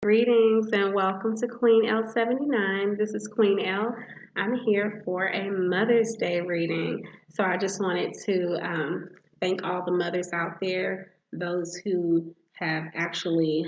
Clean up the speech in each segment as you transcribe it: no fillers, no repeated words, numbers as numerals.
Greetings and welcome to QueenElle79. This is Queen Elle. I'm here for a Mother's Day reading. So I just wanted to thank all the mothers out there, those who have actually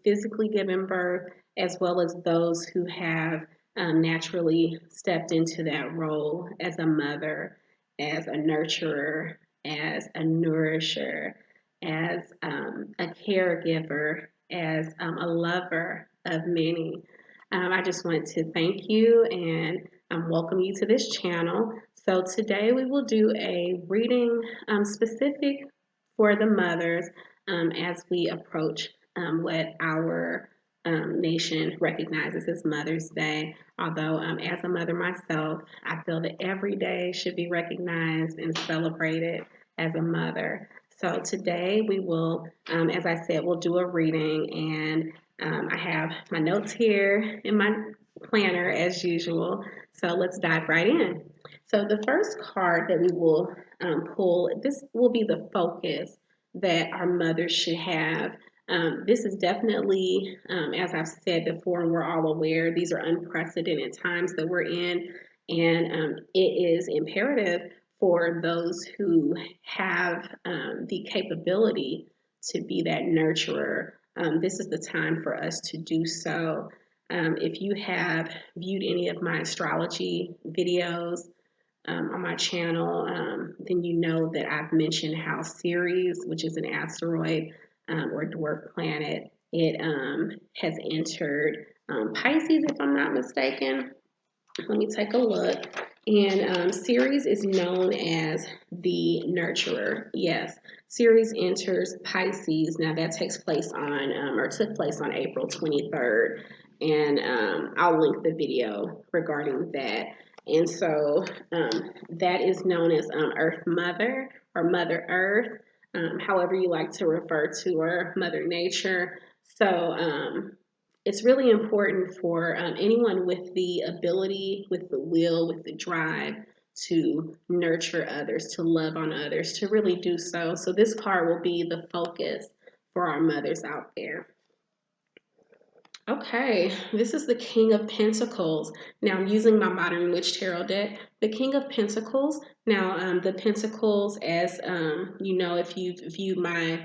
physically given birth, as well as those who have naturally stepped into that role as a mother, as a nurturer, as a nourisher, as a caregiver, as a lover of many. I just want to thank you and welcome you to this channel. So today we will do a reading specific for the mothers as we approach what our nation recognizes as Mother's Day. Although as a mother myself, I feel that every day should be recognized and celebrated as a mother. So today we will, as I said, we'll do a reading, and I have my notes here in my planner as usual. So let's dive right in. So the first card that we will pull, this will be the focus that our mothers should have. This is definitely, as I've said before, and we're all aware, these are unprecedented times that we're in, and it is imperative for those who have the capability to be that nurturer. This is the time for us to do so. If you have viewed any of my astrology videos on my channel, then you know that I've mentioned how Ceres, which is an asteroid or dwarf planet, it has entered Pisces, if I'm not mistaken. Let me take a look. And Ceres is known as the nurturer. Yes, Ceres enters Pisces. Now that takes place on, or took place on April 23rd. And I'll link the video regarding that. And so that is known as Earth Mother or Mother Earth, however you like to refer to her, Mother Nature. So it's really important for anyone with the ability, with the will, with the drive to nurture others, to love on others, to really do so. So this card will be the focus for our mothers out there. Okay, this is the King of Pentacles. Now I'm using my Modern Witch Tarot deck. The King of Pentacles. Now the Pentacles, as you know, if you've viewed my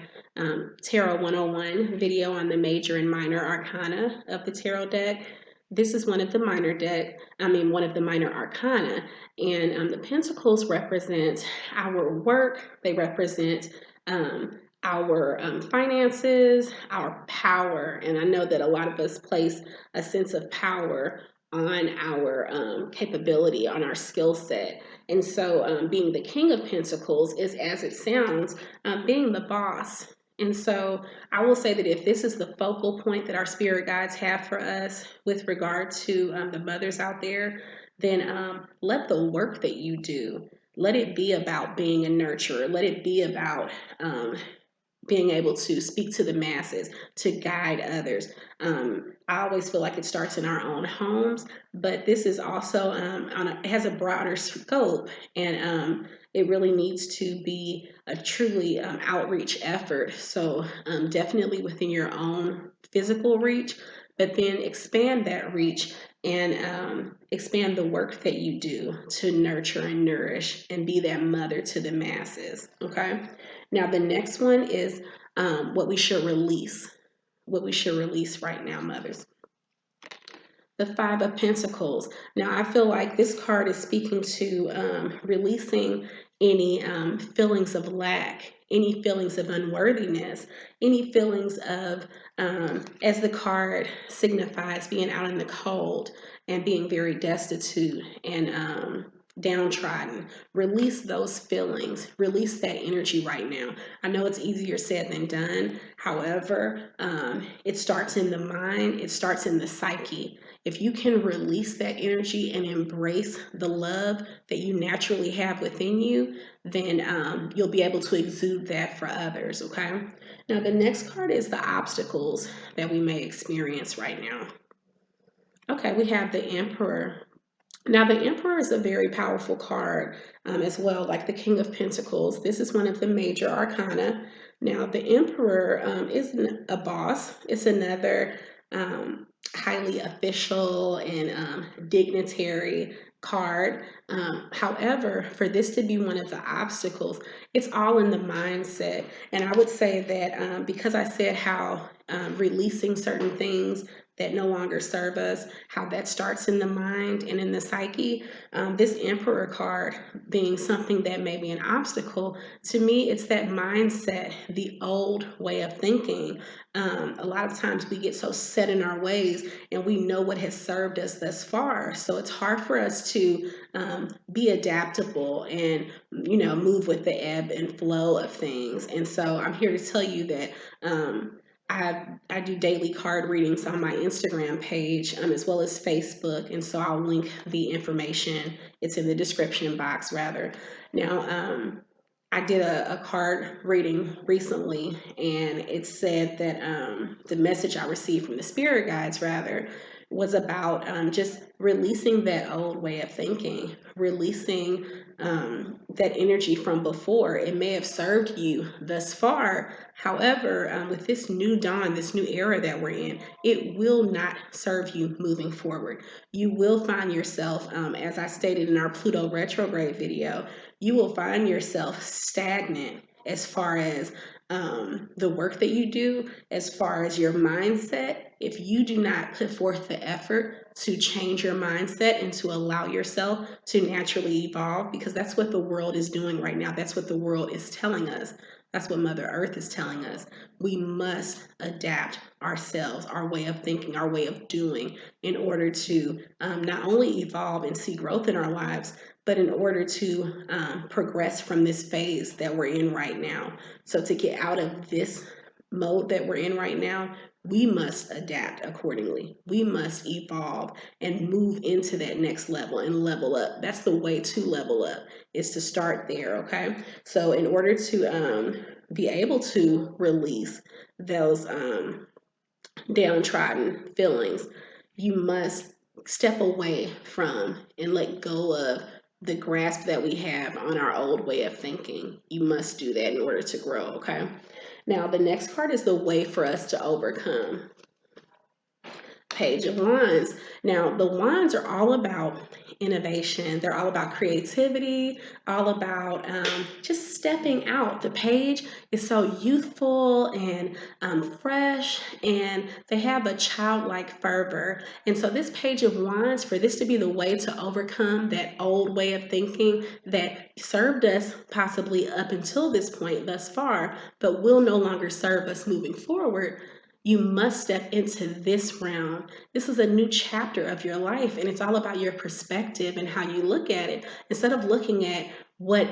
Tarot 101 video on the major and minor arcana of the tarot deck, this is one of the minor one of the minor arcana. And the Pentacles represent our work. They represent our finances, our power. And I know that a lot of us place a sense of power on our capability, on our skill set. And so being the King of Pentacles is, as it sounds, being the boss. And so I will say that if this is the focal point that our spirit guides have for us with regard to the mothers out there, then let the work that you do, let it be about being a nurturer. Let it be about being able to speak to the masses, to guide others. I always feel like it starts in our own homes, but this is also it has a broader scope, and it really needs to be a truly outreach effort. So definitely within your own physical reach, but then expand that reach and expand the work that you do to nurture and nourish and be that mother to the masses. Okay. Now the next one is what we should release. What we should release right now, mothers. The Five of Pentacles. Now I feel like this card is speaking to releasing any feelings of lack, any feelings of unworthiness, any feelings of, as the card signifies, being out in the cold and being very destitute and downtrodden. Release those feelings, release that energy right now. I know it's easier said than done. However, it starts in the mind, it starts in the psyche. If you can release that energy and embrace the love that you naturally have within you, then you'll be able to exude that for others, okay? Now, the next card is the obstacles that we may experience right now. Okay, we have the Emperor. Now, the Emperor is a very powerful card as well, like the King of Pentacles. This is one of the major arcana. Now, the Emperor isn't a boss. It's another highly official and dignitary card. However, for this to be one of the obstacles, it's all in the mindset. And I would say that because I said how releasing certain things that no longer serve us, how that starts in the mind and in the psyche, this Emperor card being something that may be an obstacle, to me, it's that mindset, the old way of thinking. A lot of times we get so set in our ways and we know what has served us thus far. So it's hard for us to be adaptable and, move with the ebb and flow of things. And so I'm here to tell you that I do daily card readings on my Instagram page as well as Facebook. And so I'll link the information. It's in the description box, rather. Now, I did a card reading recently, and it said that the message I received from the spirit guides, rather, was about just releasing that old way of thinking, releasing that energy from before. It may have served you thus far. However, with this new dawn, this new era that we're in, it will not serve you moving forward. You will find yourself, as I stated in our Pluto retrograde video, you will find yourself stagnant as far as the work that you do, as far as your mindset. If you do not put forth the effort to change your mindset and to allow yourself to naturally evolve, because that's what the world is doing right now. That's what the world is telling us. That's what Mother Earth is telling us. We must adapt ourselves, our way of thinking, our way of doing, in order to not only evolve and see growth in our lives, but in order to progress from this phase that we're in right now. So to get out of this mode that we're in right now, we must adapt accordingly. We must evolve and move into that next level and level up. That's the way to level up, is to start there, okay? So in order to be able to release those downtrodden feelings, you must step away from and let go of the grasp that we have on our old way of thinking. You must do that in order to grow, okay? Now, the next card is the way for us to overcome. Page of Wands. Now, the Wands are all about innovation. They're all about creativity, all about just stepping out. The page is so youthful and fresh, and they have a childlike fervor. And so this Page of Wands, for this to be the way to overcome that old way of thinking that served us possibly up until this point thus far, but will no longer serve us moving forward, you must step into this realm. This is a new chapter of your life, and it's all about your perspective and how you look at it. Instead of looking at what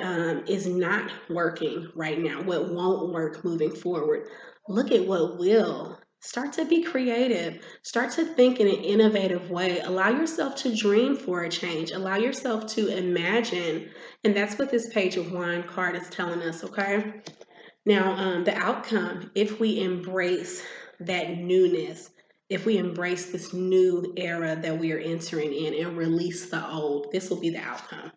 is not working right now, what won't work moving forward, look at what will. Start to be creative. Start to think in an innovative way. Allow yourself to dream for a change. Allow yourself to imagine. And that's what this Page of Wine card is telling us, okay? Now, the outcome, if we embrace that newness, if we embrace this new era that we are entering in and release the old, this will be the outcome.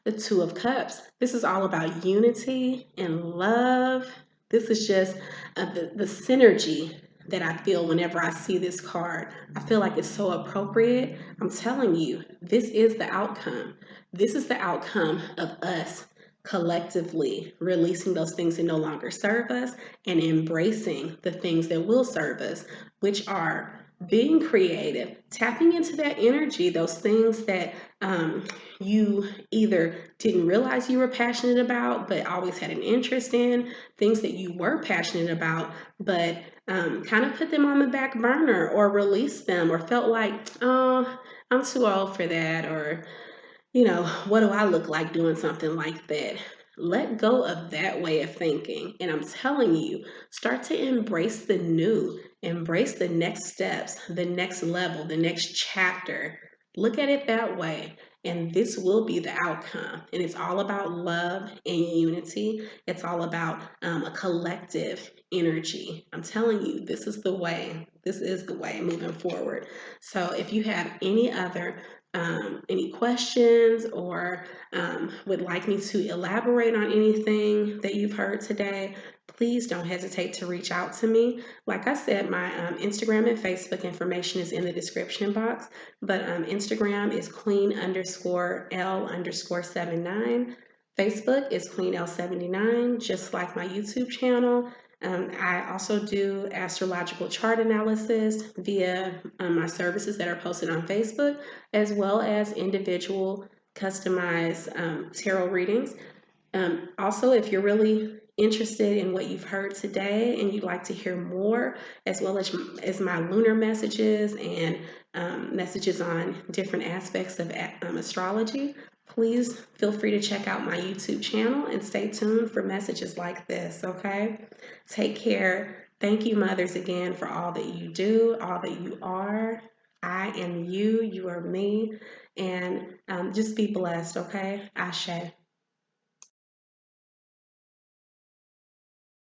The Two of Cups, this is all about unity and love. This is just the synergy that I feel whenever I see this card. I feel like it's so appropriate. I'm telling you, this is the outcome. This is the outcome of us collectively releasing those things that no longer serve us and embracing the things that will serve us, which are being creative, tapping into that energy, those things that you either didn't realize you were passionate about but always had an interest in, things that you were passionate about but kind of put them on the back burner or released them or felt like, oh, I'm too old for that, or what do I look like doing something like that? Let go of that way of thinking. And I'm telling you, start to embrace the new, embrace the next steps, the next level, the next chapter. Look at it that way. And this will be the outcome. And it's all about love and unity. It's all about a collective energy. I'm telling you, this is the way. This is the way moving forward. So if you have any questions or would like me to elaborate on anything that you've heard today, please don't hesitate to reach out to me. Like I said, my Instagram and Facebook information is in the description box, but Instagram is Queen_Elle_79. Facebook is QueenElle79, just like my YouTube channel. I also do astrological chart analysis via my services that are posted on Facebook, as well as individual customized tarot readings. Also, if you're really interested in what you've heard today and you'd like to hear more, as well as my lunar messages and messages on different aspects of astrology, please feel free to check out my YouTube channel and stay tuned for messages like this, okay? Take care. Thank you, mothers, again, for all that you do, all that you are. I am you, you are me, and just be blessed, okay? Ashe.